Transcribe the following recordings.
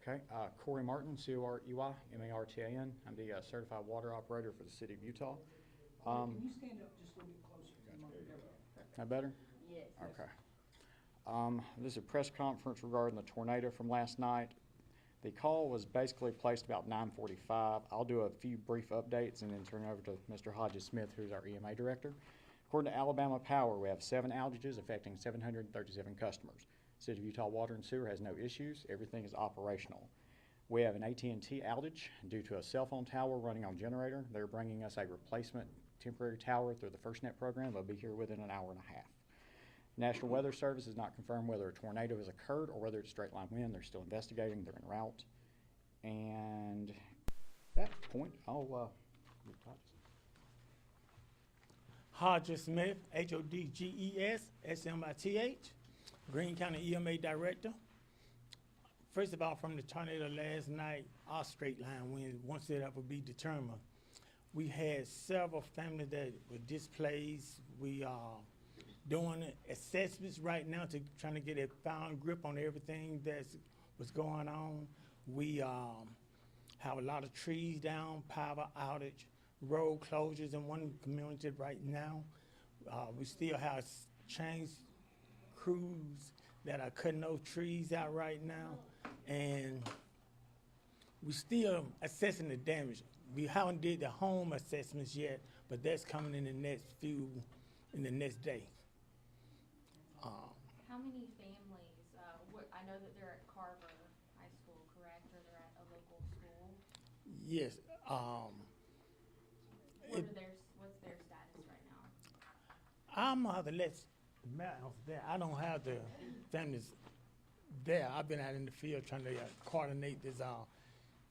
Okay, Corey Martin, C-O-R-E-Y, M-A-R-T-A-N. I'm the certified water operator for the city of Eutaw. Can you stand up just a little bit closer? There we go. That better? Yes. Okay. This is a press conference regarding the tornado from last night. The call was basically placed about 9:45. I'll do a few brief updates and then turn it over to Mr. Hodges Smith, who's our EMA director. According to Alabama Power, we have 7 outages affecting 737 customers. City of Eutaw Water and Sewer has no issues. Everything is operational. We have an AT&T outage due to a cell phone tower running on generator. They're bringing us a replacement temporary tower through the FirstNet program. They'll be here within an hour and a half. National Weather Service has not confirmed whether a tornado has occurred or whether it's straight line wind. They're still investigating. They're en route. And at that point, I'll Hodges Smith, Hodges, Smith, Greene County EMA Director. First of all, from the tornado last night, our straight line wind, once that will be determined, we had several families that were displaced. We are doing assessments right now to trying to get a final grip on everything was going on. We have a lot of trees down, power outage, road closures in one community right now. We still have change crews that are cutting those trees out right now, and we still assessing the damage. We haven't did the home assessments yet, but that's coming in the next day. How many families, I know that they're at Carver High School, correct, or they're at a local school? Yes. What's their status right now? I'm gonna have to let Matt answer that. I don't have the families there. I've been out in the field trying to coordinate this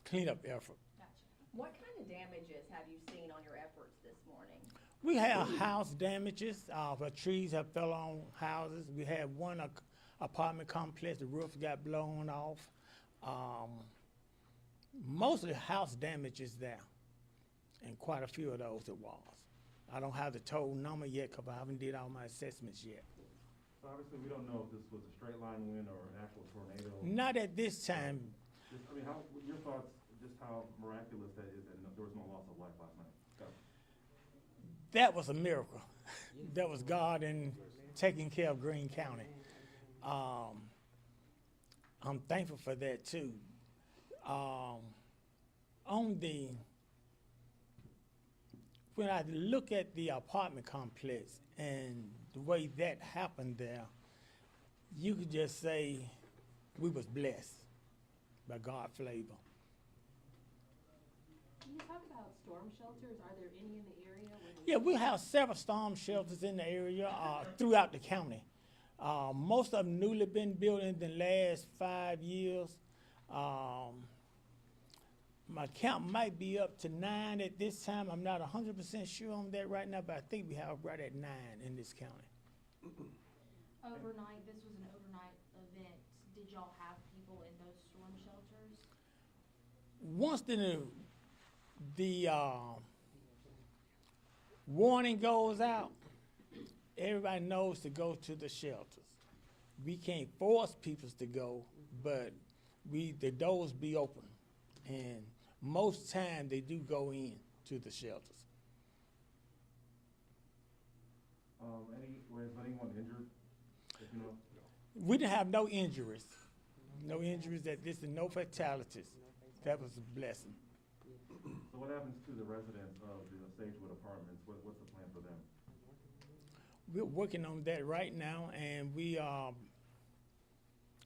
cleanup effort. Gotcha. What kind of damages have you seen on your efforts this morning? We have house damages. The trees have fell on houses. We had one apartment complex, the roof got blown off. Mostly house damages there, and quite a few of those it was. I don't have the total number yet because I haven't did all my assessments yet. So obviously, we don't know if this was a straight line wind or an actual tornado. Not at this time. Your thoughts, just how miraculous that is that there was no loss of life last night? Go. That was a miracle. That was God in taking care of Greene County. I'm thankful for that too. When I look at the apartment complex and the way that happened there, you could just say we was blessed by God's favor. Can you talk about storm shelters? Are there any in the area? Yeah, we have several storm shelters in the area throughout the county. Most of them newly been built in the last 5 years. My count might be up to 9 at this time. I'm not 100% sure on that right now, but I think we have right at 9 in this county. Overnight, this was an overnight event. Did y'all have people in those storm shelters? Once the warning goes out, everybody knows to go to the shelters. We can't force people to go, but the doors be open, and most time they do go in to the shelters. Was anyone injured? If you know? We didn't have no injuries. No injuries at this and no fatalities. That was a blessing. So what happens to the residents of the Sagewood apartments? What's the plan for them? We're working on that right now, and we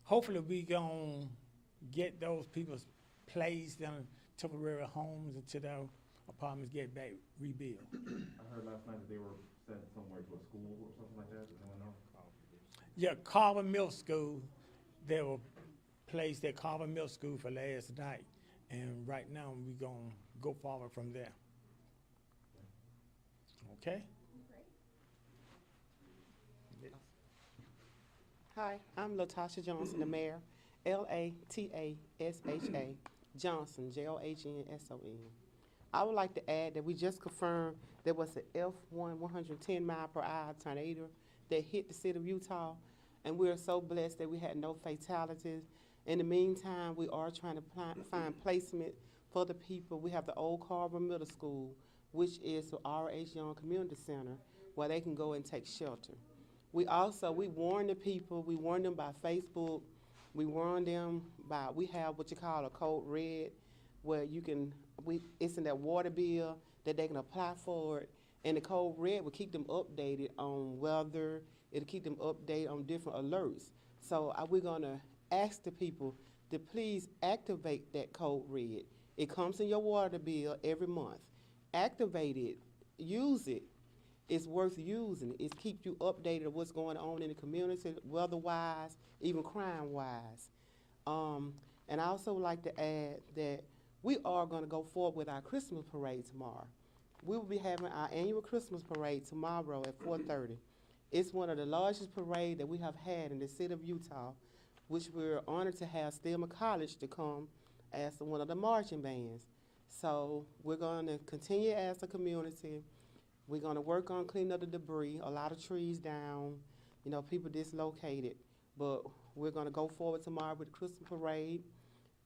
hopefully we gonna get those people placed in temporary homes until their apartments get back rebuilt. I heard last night that they were sent somewhere to a school or something like that. Does anyone know? Yeah, Carver Middle School. They were placed at Carver Middle School for last night, and right now we're gonna go forward from there. Okay? Hi, I'm Latasha Johnson, the mayor, Latasha Johnson, Johnson. I would like to add that we just confirmed there was an F1 110 mile per hour tornado that hit the city of Eutaw, and we are so blessed that we had no fatalities. In the meantime, we are trying to find placement for the people. We have the Old Carver Middle School, which is the R.H. Young Community Center, where they can go and take shelter. We warn the people, we warn them by Facebook, we warn them we have what you call a code red, where it's in that water bill that they can apply for it. And the code red will keep them updated on weather, it'll keep them updated on different alerts. So we're gonna ask the people to please activate that code red. It comes in your water bill every month. Activate it, use it. It's worth using. It keeps you updated of what's going on in the community, weather-wise, even crime-wise. And I also would like to add that we are going to go forward with our Christmas parade tomorrow. We will be having our annual Christmas parade tomorrow at 4:30. It's one of the largest parades that we have had in the city of Eutaw, which we're honored to have Stillman College to come as one of the marching bands. So we're going to continue as a community. We're going to work on cleaning up the debris, a lot of trees down, people dislocated. But we're going to go forward tomorrow with the Christmas parade,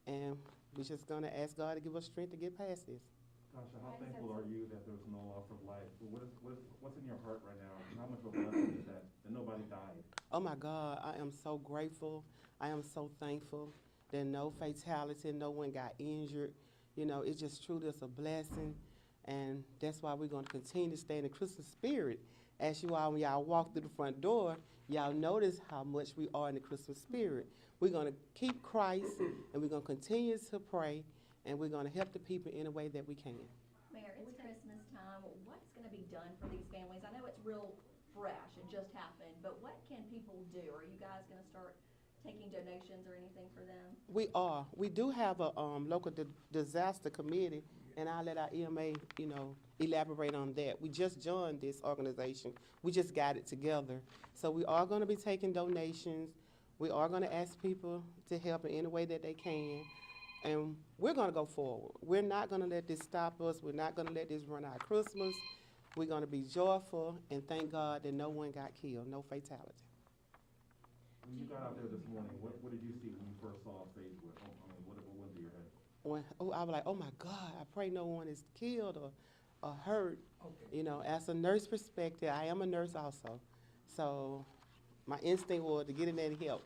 and we're just going to ask God to give us strength to get past this. Tasha, how thankful are you that there was no loss of life? What's in your heart right now? How much of a blessing is that nobody died? Oh my God, I am so grateful. I am so thankful that no fatality, no one got injured. It's just truly a blessing. And that's why we're going to continue to stay in the Christmas spirit. As when y'all walk through the front door, y'all notice how much we are in the Christmas spirit. We're going to keep Christ, and we're going to continue to pray, and we're going to help the people in a way that we can. Mayor, it's Christmas time. What's going to be done for these families? I know it's real fresh, it just happened, but what can people do? Are you guys going to start taking donations or anything for them? We are. We do have a local disaster committee, and I'll let our EMA, elaborate on that. We just joined this organization. We just got it together. So we are going to be taking donations. We are going to ask people to help in any way that they can. And we're going to go forward. We're not going to let this stop us. We're not going to let this run our Christmas. We're going to be joyful and thank God that no one got killed, no fatality. When you got out there this morning, what did you see when you first saw Sagewood? What went through your head? I was like, oh my God, I pray no one is killed or hurt. Okay. As a nurse perspective, I am a nurse also. So my instinct was to get in there and help.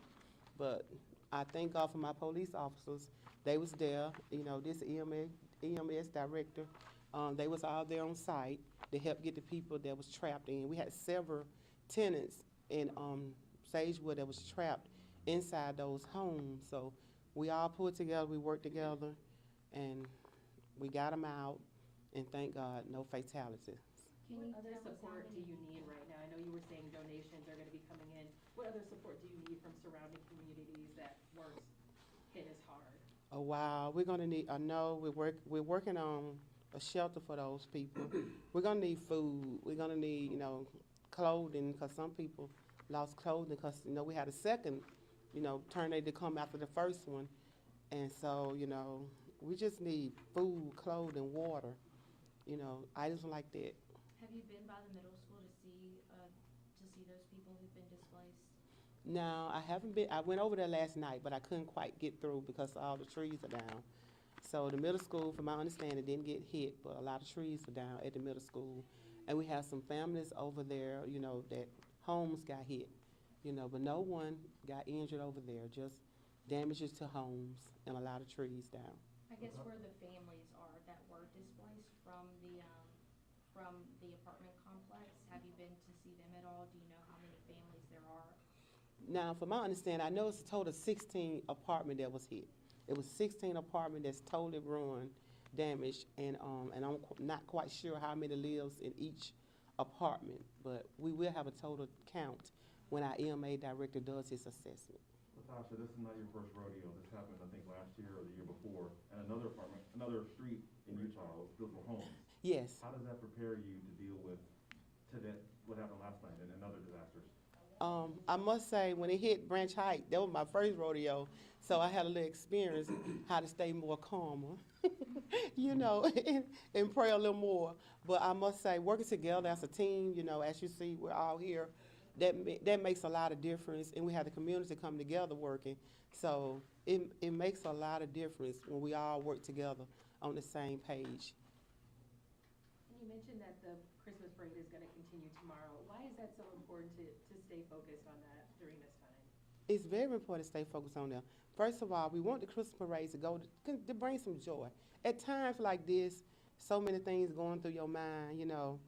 But I thank God for my police officers. They was there, this EMS director, they was all there on site to help get the people that was trapped in. We had several tenants in Sagewood that was trapped inside those homes. So we all pulled together, we worked together, and we got them out, and thank God, no fatalities. What other support do you need right now? I know you were saying donations are going to be coming in. What other support do you need from surrounding communities that weren't hit as hard? Oh wow, we're gonna need. I know we're working on a shelter for those people. We're gonna need food. We're gonna need clothing, because some people lost clothing because we had a second tornado to come after the first one, and so we just need food, clothing, water, items like that. Have you been by the middle school to see those people who've been displaced? No, I haven't been. I went over there last night, but I couldn't quite get through because all the trees are down. So the middle school, from my understanding, didn't get hit, but a lot of trees are down at the middle school. And we have some families over there, that homes got hit, but no one got injured over there, just damages to homes and a lot of trees down. I guess where the families are that were displaced from the apartment complex, have you been to see them at all? Do you know how many families there are? Now, from my understanding, I know it's a total of 16 apartment that was hit. It was 16 apartment that's totally ruined, damaged, and I'm not quite sure how many lives in each apartment, but we will have a total count when our EMA director does his assessment. Natasha, this is not your first rodeo. This happened, I think, last year or the year before, at another street in Eutaw, built for homes. Yes. How does that prepare you to deal with what happened last night and other disasters? I must say, when it hit Branch Heights, that was my first rodeo, so I had a little experience how to stay more calmer, and pray a little more. But I must say, working together as a team, as you see, we're all here, that makes a lot of difference, and we have the community come together working. So it makes a lot of difference when we all work together on the same page. And you mentioned that the Christmas parade is going to continue tomorrow. Why is that so important to stay focused on that during this time? It's very important to stay focused on them. First of all, we want the Christmas parade to bring some joy. At times like this, so many things going through your mind, you know.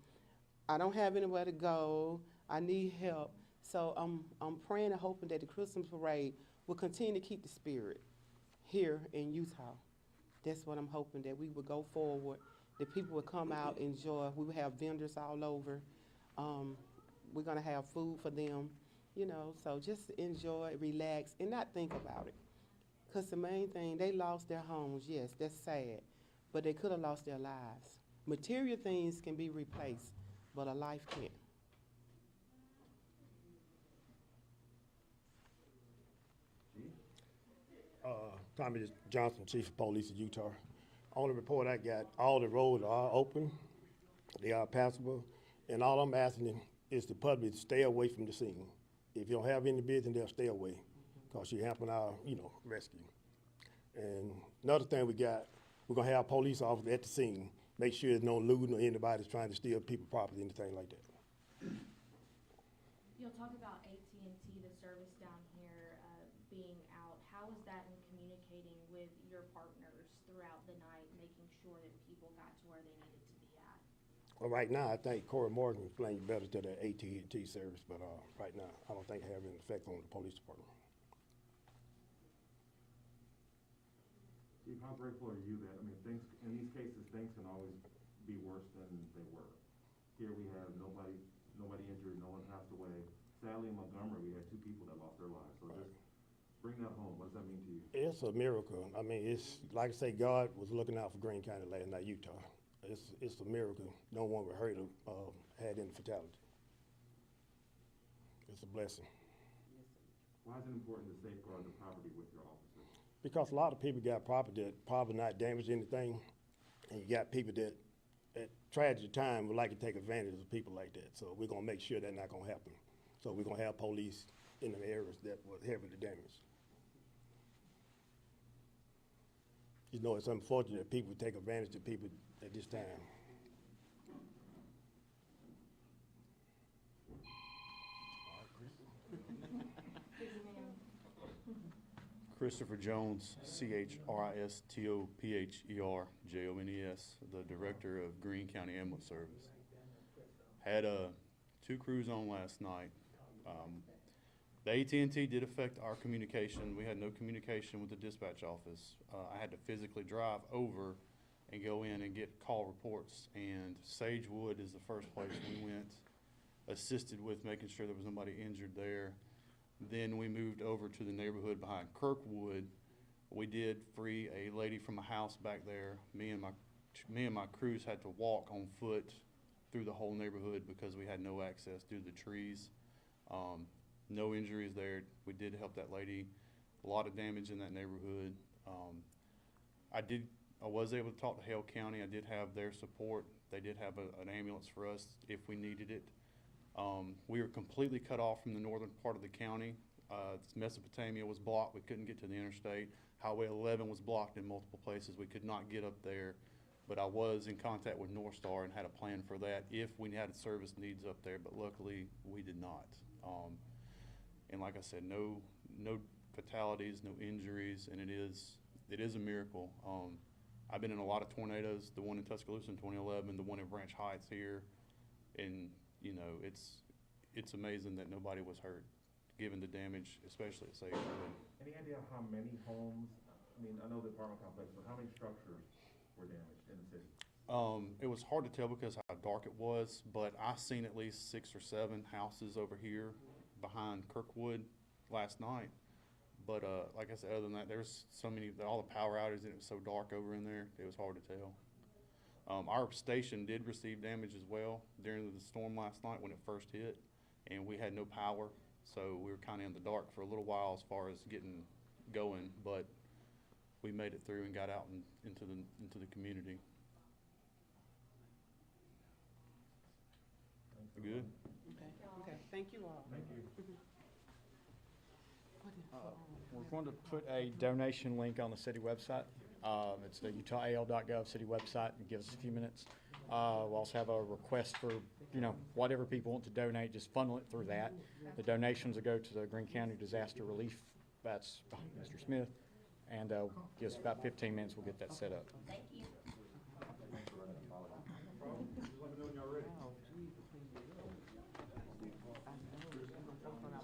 I don't have anywhere to go. I need help. So I'm praying and hoping that the Christmas parade will continue to keep the spirit here in Eutaw. That's what I'm hoping, that we will go forward, that people will come out, enjoy. We will have vendors all over. We're going to have food for them, you know. So just enjoy, relax, and not think about it. Because the main thing, they lost their homes. Yes, that's sad. But they could have lost their lives. Material things can be replaced, but a life can't. Tommy Johnson, Chief of Police of Eutaw. On the report I got, all the roads are open, they are passable, and all I'm asking is the public to stay away from the scene. If you don't have any business, they'll stay away, because you're helping our, rescue. And another thing we got, we're gonna have police officers at the scene, make sure there's no looting or anybody's trying to steal people's property, anything like that. You'll talk about AT&T, the service down here, being out. How is that in communicating with your partners throughout the night, making sure that people got to where they needed to be at? Well, right now, I think Corey Morgan explained better to the AT&T service, but right now, I don't think it have any effect on the police department. Chief, how grateful are you that, things, in these cases, things can always be worse than they were. Here we have nobody injured, no one passed away. Sadly, in Montgomery, we had 2 people that lost their lives. So just bring that home. What does that mean to you? It's a miracle. It's like I say, God was looking out for Greene County last night, Eutaw. It's a miracle. No one would hurt or had any fatality. It's a blessing. Why is it important to safeguard the property with your officers? Because a lot of people got property that probably not damaged anything, and you got people that at tragic time would like to take advantage of people like that. So we're gonna make sure that's not gonna happen. So we're gonna have police in the areas that were heavily damaged. It's unfortunate that people take advantage of people at this time. Christopher Jones, CHRISTOPHER JONES, the Director of Greene County Ambulance Service. Had 2 crews on last night. The AT&T did affect our communication. We had no communication with the dispatch office. I had to physically drive over and go in and get call reports, and Sagewood is the first place we went, assisted with making sure there was nobody injured there. Then we moved over to the neighborhood behind Kirkwood. We did free a lady from a house back there. Me and my crews had to walk on foot through the whole neighborhood because we had no access due to the trees. No injuries there. We did help that lady. A lot of damage in that neighborhood. I was able to talk to Hale County. I did have their support. They did have an ambulance for us if we needed it. We were completely cut off from the northern part of the county. Mesopotamia was blocked. We couldn't get to the interstate. Highway 11 was blocked in multiple places. We could not get up there. But I was in contact with North Star and had a plan for that if we had service needs up there, but luckily we did not. And like I said, no fatalities, no injuries, and it is a miracle. I've been in a lot of tornadoes, the one in Tuscaloosa in 2011, the one in Branch Heights here, and it's amazing that nobody was hurt, given the damage, especially at Sagewood. Any idea how many homes, I know the apartment complex, but how many structures were damaged in the city? It was hard to tell because how dark it was, but I seen at least 6 or 7 houses over here behind Kirkwood last night. But like I said, other than that, there's so many, all the power outages, and it was so dark over in there, it was hard to tell. Our station did receive damage as well during the storm last night when it first hit, and we had no power, so we were kind of in the dark for a little while as far as getting going, but we made it through and got out into the community. Good. Okay. Thank you all. Thank you. We're going to put a donation link on the city website. It's the UtahAL.gov city website, and give us a few minutes. We'll also have a request for, whatever people want to donate, just funnel it through that. The donations will go to the Greene County Disaster Relief, that's Mr. Smith, and give us about 15 minutes, we'll get that set up. Thank you.